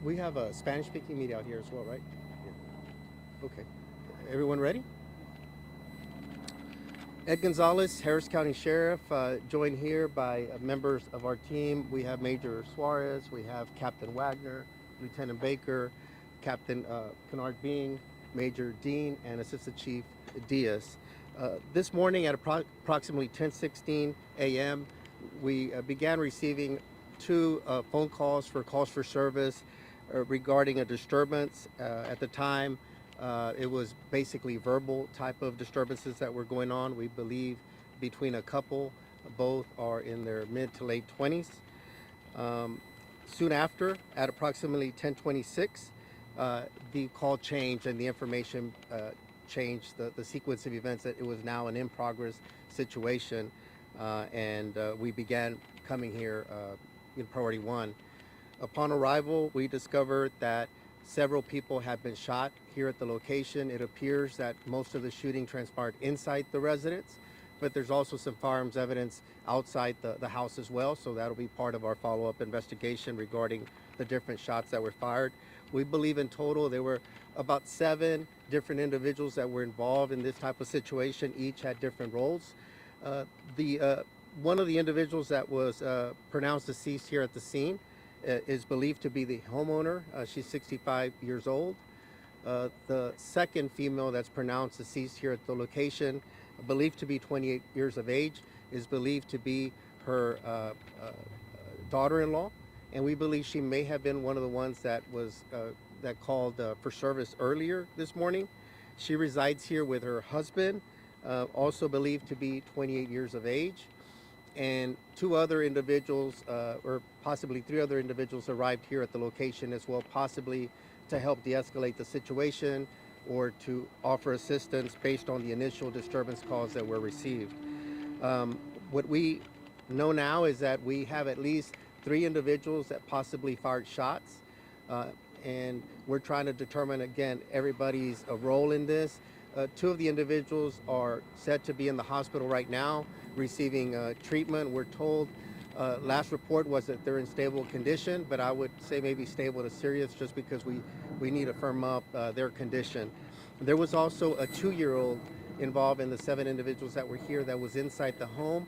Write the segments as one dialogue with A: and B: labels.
A: We have a Spanish-speaking media out here as well, right? Yeah. Okay. Everyone ready? Ed Gonzalez, Harris County Sheriff, joined here by members of our team. We have Major Suarez, we have Captain Wagner, Lieutenant Baker, Captain Kennard Being, Major Dean, and Assistant Chief Diaz. This morning at approximately 10:16 a.m., we began receiving two phone calls for service regarding a disturbance. At the time, it was basically verbal type of disturbances that were going on. We believe between a couple, both are in their mid to late 20s. Soon after, at approximately 10:26, the call changed and the information changed the sequence of events that it was now an in-progress situation, and we began coming here in priority one. Upon arrival, we discovered that several people have been shot here at the location. It appears that most of the shooting transpired inside the residence, but there's also some firearms evidence outside the house as well, so that'll be part of our follow-up investigation regarding the different shots that were fired. We believe in total there were about 7 different individuals that were involved in this type of situation. Each had different roles. One of the individuals that was pronounced deceased here at the scene is believed to be the homeowner. She's 65 years old. The second female that's pronounced deceased here at the location, believed to be 28 years of age, is believed to be her daughter-in-law, and we believe she may have been one of the ones that was that called for service earlier this morning. She resides here with her husband, also believed to be 28 years of age, and 2 other individuals, or possibly 3 other individuals, arrived here at the location as well, possibly to help de-escalate the situation or to offer assistance based on the initial disturbance calls that were received. What we know now is that we have at least 3 individuals that possibly fired shots, and we're trying to determine, again, everybody's role in this. 2 of the individuals are said to be in the hospital right now receiving treatment. We're told last report was that they're in stable condition, but I would say maybe stable to serious just because we need to firm up their condition. There was also a 2-year-old involved in the 7 individuals that were here that was inside the home,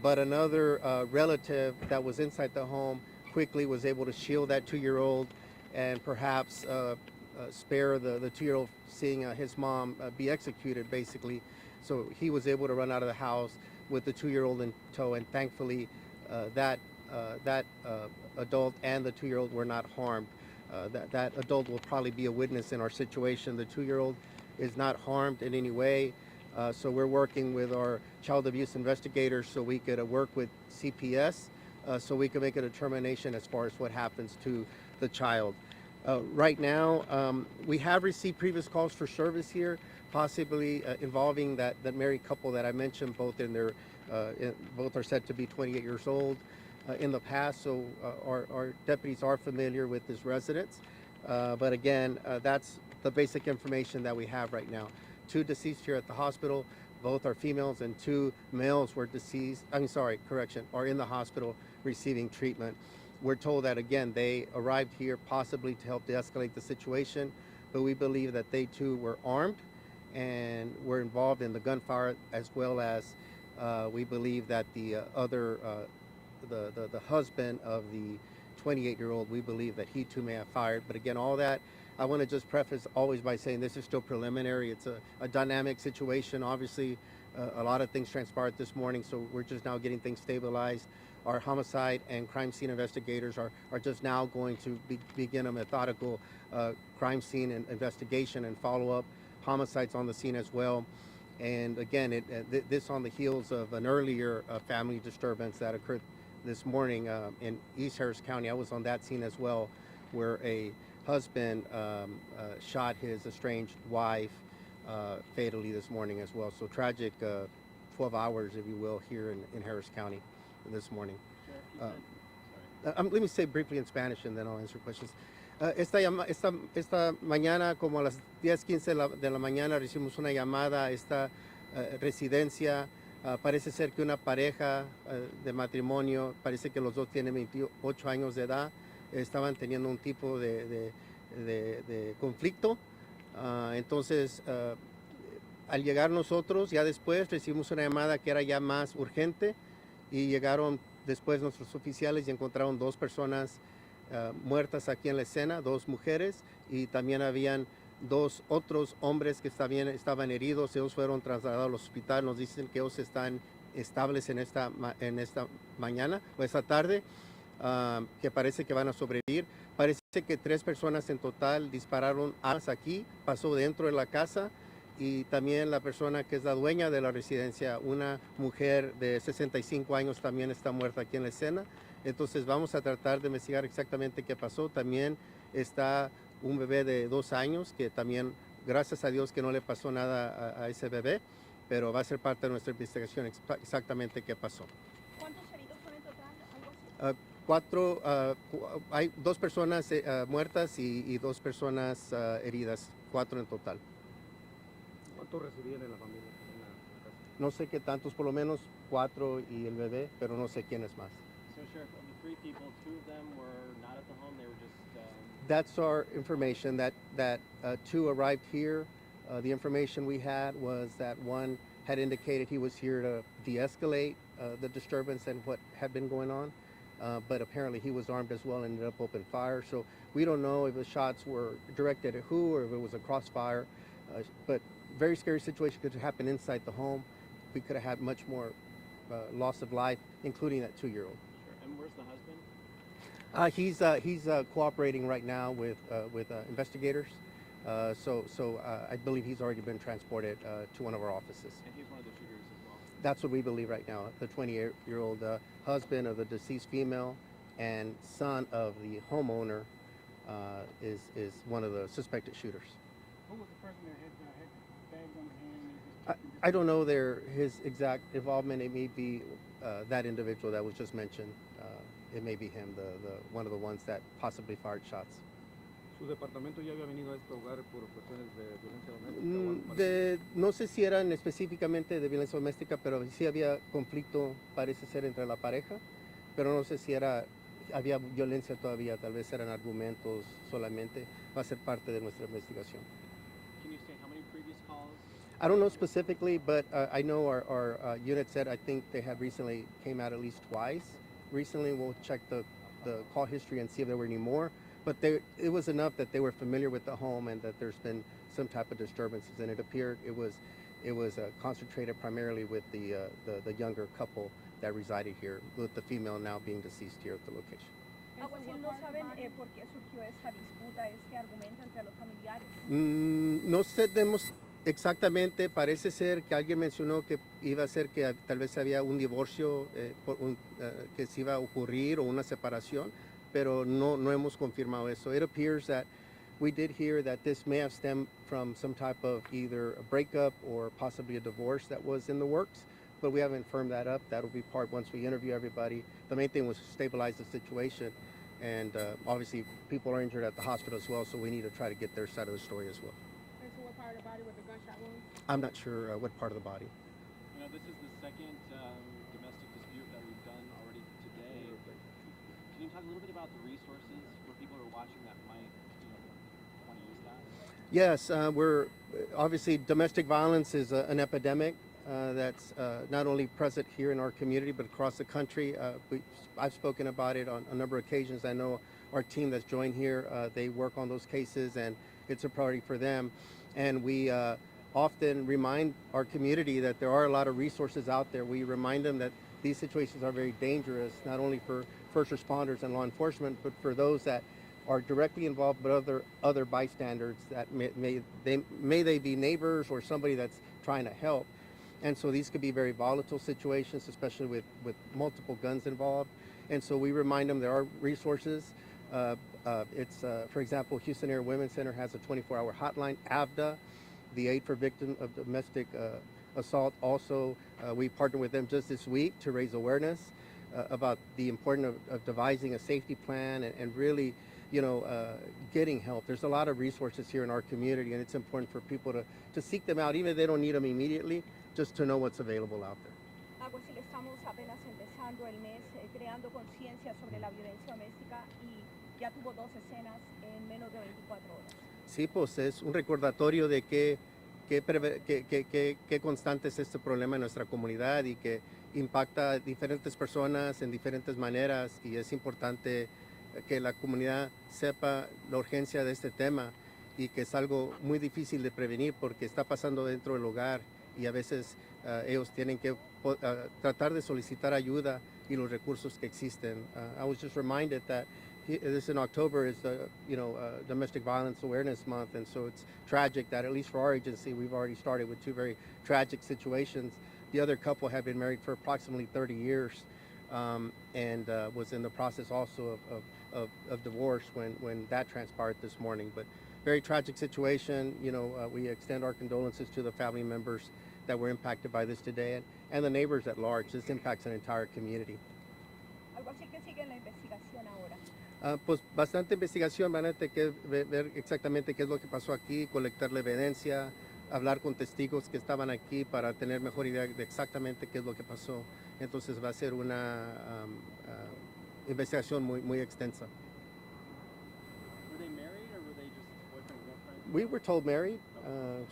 A: but another relative that was inside the home quickly was able to shield that 2-year-old and perhaps spare the 2-year-old seeing his mom be executed, basically. So he was able to run out of the house with the 2-year-old in tow, and thankfully that adult and the 2-year-old were not harmed. That adult will probably be a witness in our situation. The 2-year-old is not harmed in any way, so we're working with our child abuse investigators so we could work with CPS so we can make a determination as far as what happens to the child. Right now, we have received previous calls for service here, possibly involving that married couple that I mentioned. Both both are said to be 28 years old in the past, so our deputies are familiar with this residence. But again, that's the basic information that we have right now. 2 deceased here at the hospital. Both are females, and 2 males were deceased. Are in the hospital receiving treatment. We're told that, again, they arrived here possibly to help de-escalate the situation, but we believe that they too were armed and were involved in the gunfire, as well as we believe that the husband of the 28-year-old, we believe that he too may have fired. But again, all that, I want to just preface always by saying this is still preliminary. It's a dynamic situation. Obviously, a lot of things transpired this morning, so we're just now getting things stabilized. Our homicide and crime scene investigators are just now going to begin a methodical crime scene investigation and follow-up homicides on the scene as well. And again, this on the heels of an earlier family disturbance that occurred this morning in East Harris County. I was on that scene as well, where a husband shot his estranged wife fatally this morning as well. So tragic 12 hours, if you will, here in Harris County this morning. Let me say briefly in Spanish and then I'll answer questions. Esta mañana, como a las 10:15 de la mañana, recibimos una llamada a esta residencia. Parece ser que una pareja de matrimonio, parece que los dos tienen 28 años de edad, estaban teniendo un tipo de conflicto. Entonces, al llegar nosotros, ya después recibimos una llamada que era ya más urgente y llegaron después nuestros oficiales y encontraron dos personas muertas aquí en la escena, dos mujeres, y también habían dos otros hombres que estaban heridos. Ellos fueron trasladados al hospital. Nos dicen que ellos están estables en esta mañana o esta tarde, que parece que van a sobrevivir. Parece que 3 personas en total dispararon armas aquí, pasó dentro de la casa, y también la persona que es la dueña de la residencia, una mujer de 65 años, también está muerta aquí en la escena. Entonces vamos a tratar de investigar exactamente qué pasó. También está un bebé de 2 años que también, gracias a Dios que no le pasó nada a ese bebé, pero va a ser parte de nuestra investigación exactamente qué pasó.
B: ¿Cuántos heridos son en total? ¿Algo así?
A: 4, hay 2 personas muertas y 2 personas heridas, 4 en total.
C: ¿Cuántos residían en la familia, en la casa?
A: No sé qué tantos, por lo menos 4 y el bebé, pero no sé quién es más.
D: So, Sheriff, of the 3 people, 2 of them were not at the home. They were just.
A: That's our information. That 2 arrived here. The information we had was that one had indicated he was here to de-escalate the disturbance and what had been going on, but apparently he was armed as well and ended up opening fire. So we don't know if the shots were directed at who or if it was a crossfire, but very scary situation could happen inside the home. We could have had much more loss of life, including that 2-year-old.
D: Sure. And where's the husband?
A: He's cooperating right now with investigators. So I believe he's already been transported to one of our offices.
D: And he's one of the shooters as well.
A: That's what we believe right now. The 28-year-old husband of the deceased female and son of the homeowner is one of the suspected shooters.
E: Who was the person that had bags on his hand?
A: I don't know his exact involvement. It may be that individual that was just mentioned. It may be him, the one of the ones that possibly fired shots.
C: ¿Su departamento ya había venido a este hogar por cuestiones de violencia doméstica?
A: No sé si eran específicamente de violencia doméstica, pero sí había conflicto, parece ser, entre la pareja, pero no sé si había violencia todavía, tal vez eran argumentos solamente. Va a ser parte de nuestra investigación.
D: Can you say how many previous calls?
A: I don't know specifically, but I know our unit said I think they had recently came out at least twice. Recently, we'll check the call history and see if there were any more. But it was enough that they were familiar with the home and that there's been some type of disturbances. And it appeared it was concentrated primarily with the younger couple that resided here, with the female now being deceased here at the location.
B: Alguacil, ¿no saben por qué surgió esta disputa, este argumento entre los familiares?
A: No sabemos exactamente. Parece ser que alguien mencionó que iba a ser que tal vez había un divorcio que se iba a ocurrir o una separación, pero no hemos confirmado eso. It appears that we did hear that this may have stemmed from some type of either a breakup or possibly a divorce that was in the works, but we haven't firmed that up. That'll be part once we interview everybody. The main thing was to stabilize the situation, and obviously people are injured at the hospital as well, so we need to try to get their side of the story as well.
E: And so what part of the body was the gunshot wound?
A: I'm not sure what part of the body.
D: You know, this is the second domestic dispute that we've done already today. Can you talk a little bit about the resources for people who are watching that might, want to use that?
A: Yes, we're obviously domestic violence is an epidemic that's not only present here in our community but across the country. I've spoken about it on a number of occasions. I know our team that's joined here, they work on those cases, and it's a priority for them. And we often remind our community that there are a lot of resources out there. We remind them that these situations are very dangerous, not only for first responders and law enforcement, but for those that are directly involved, but other bystanders that may they be neighbors or somebody that's trying to help. And so these could be very volatile situations, especially with multiple guns involved. And so we remind them there are resources. For example, Houston Area Women's Center has a 24-hour hotline. AVDA, the Aid for Victims of Domestic Assault, also we partnered with them just this week to raise awareness about the importance of devising a safety plan and really, getting help. There's a lot of resources here in our community, and it's important for people to seek them out, even if they don't need them immediately, just to know what's available out there.
B: Alguacil, estamos apenas empezando el mes creando conciencia sobre la violencia doméstica y ya tuvo 2 escenas en menos de 24 horas.
A: Sí, pues es un recordatorio de qué constante es este problema en nuestra comunidad y que impacta a diferentes personas en diferentes maneras, y es importante que la comunidad sepa la urgencia de este tema y que es algo muy difícil de prevenir porque está pasando dentro del hogar, y a veces ellos tienen que tratar de solicitar ayuda y los recursos que existen. I was just reminded that this in October is Domestic Violence Awareness Month, and so it's tragic that at least for our agency we've already started with 2 very tragic situations. The other couple had been married for approximately 30 years and was in the process also of divorce when that transpired this morning. But very tragic situation. We extend our condolences to the family members that were impacted by this today, and the neighbors at large. This impacts an entire community.
B: Algo así que sigue en la investigación ahora.
A: Pues bastante investigación, van a tener que ver exactamente qué es lo que pasó aquí, colectar la evidencia, hablar con testigos que estaban aquí para tener mejor idea de exactamente qué es lo que pasó. Entonces va a ser una investigación muy extensa.
D: Were they married or were they just boyfriend and girlfriend?
A: We were told married,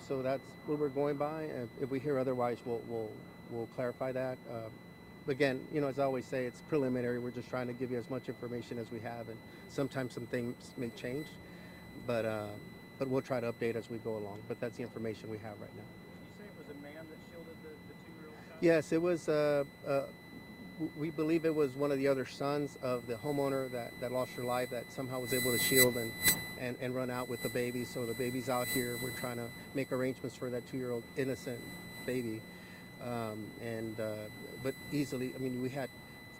A: so that's what we're going by. If we hear otherwise, we'll clarify that. Again, as I always say, it's preliminary. We're just trying to give you as much information as we have, and sometimes some things may change, but we'll try to update as we go along. But that's the information we have right now.
E: Did you say it was a man that shielded the 2-year-old child?
A: Yes, it was. We believe it was one of the other sons of the homeowner that lost her life that somehow was able to shield and run out with the baby. So the baby's out here. We're trying to make arrangements for that 2-year-old innocent baby. But easily, we had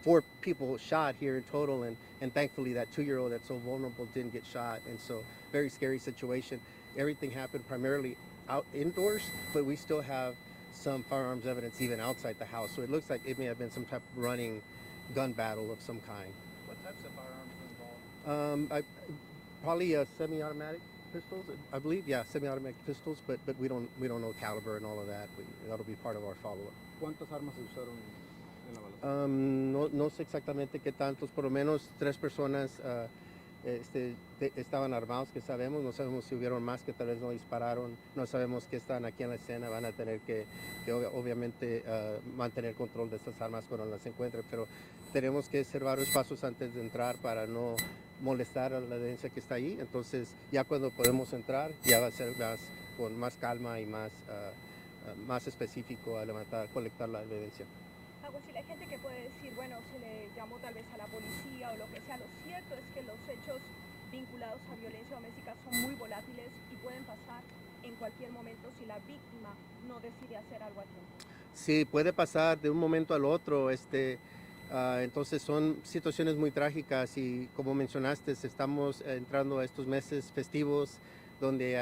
A: 4 people shot here in total, and thankfully that 2-year-old that's so vulnerable didn't get shot. And so very scary situation. Everything happened primarily indoors, but we still have some firearms evidence even outside the house. So it looks like it may have been some type of running gun battle of some kind.
E: What types of firearms were involved?
A: Probably semi-automatic pistols, I believe. Yeah, semi-automatic pistols, but we don't know caliber and all of that. That'll be part of our follow-up.
C: ¿Cuántas armas se usaron en la balacera?
A: No sé exactamente qué tantos, por lo menos 3 personas estaban armados, que sabemos. No sabemos si hubieron más que tal vez no dispararon. No sabemos que están aquí en la escena. Van a tener que obviamente mantener control de estas armas cuando las encuentren, pero tenemos que hacer varios pasos antes de entrar para no molestar a la evidencia que está ahí. Entonces ya cuando podemos entrar ya va a ser con más calma y más específico a colectar la evidencia.
B: Algo así, la gente que puede decir, bueno, se le llamó tal vez a la policía o lo que sea. Lo cierto es que los hechos vinculados a violencia doméstica son muy volátiles y pueden pasar en cualquier momento si la víctima no decide hacer algo a tiempo.
A: Sí, puede pasar de un momento al otro. Entonces son situaciones muy trágicas, y como mencionaste, estamos entrando a estos meses festivos donde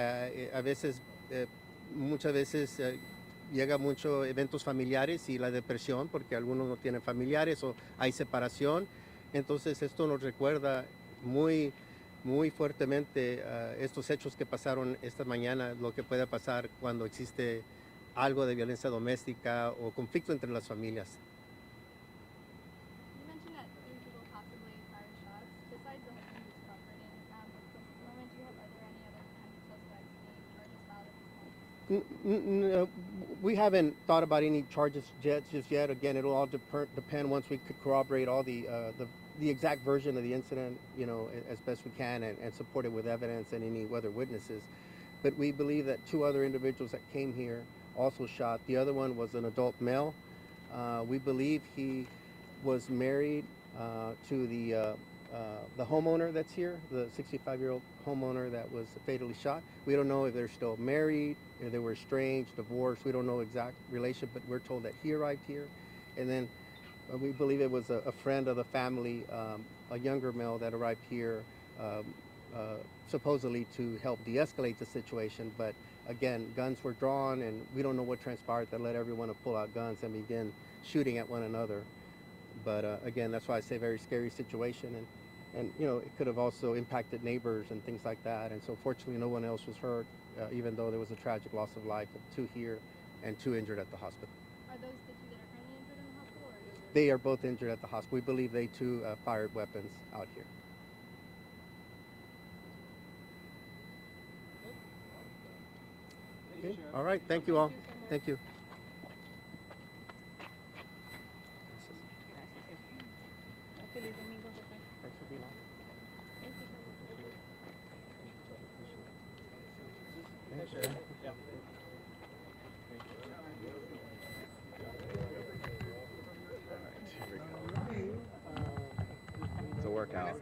A: muchas veces llega mucho eventos familiares y la depresión porque algunos no tienen familiares o hay separación. Entonces esto nos recuerda muy fuertemente estos hechos que pasaron esta mañana, lo que puede pasar cuando existe algo de violencia doméstica o conflicto entre las familias.
F: You mentioned that 3 people possibly fired shots. Besides the husband who's cooperating, at this moment, are there any other potential suspects being charges filed at this point?
A: We haven't thought about any charges just yet. Again, it'll all depend once we could corroborate all the exact version of the incident, as best we can, and support it with evidence and any other witnesses. But we believe that 2 other individuals that came here also shot. The other one was an adult male. We believe he was married to the homeowner that's here, the 65-year-old homeowner that was fatally shot. We don't know if they're still married, if they were estranged, divorced. We don't know exact relation, but we're told that he arrived here. And then we believe it was a friend of the family, a younger male that arrived here, supposedly to help de-escalate the situation. But again, guns were drawn, and we don't know what transpired that led everyone to pull out guns and begin shooting at one another. But again, that's why I say very scary situation, and it could have also impacted neighbors and things like that. And so fortunately no one else was hurt, even though there was a tragic loss of life of 2 here and 2 injured at the hospital.
F: Are those the 2 that are currently injured in the hospital, or are those...
A: They are both injured at the hospital. We believe they too fired weapons out here. Okay. All right. Thank you all. Thank you.
B: Feliz domingo, jefe.
G: It's a workout.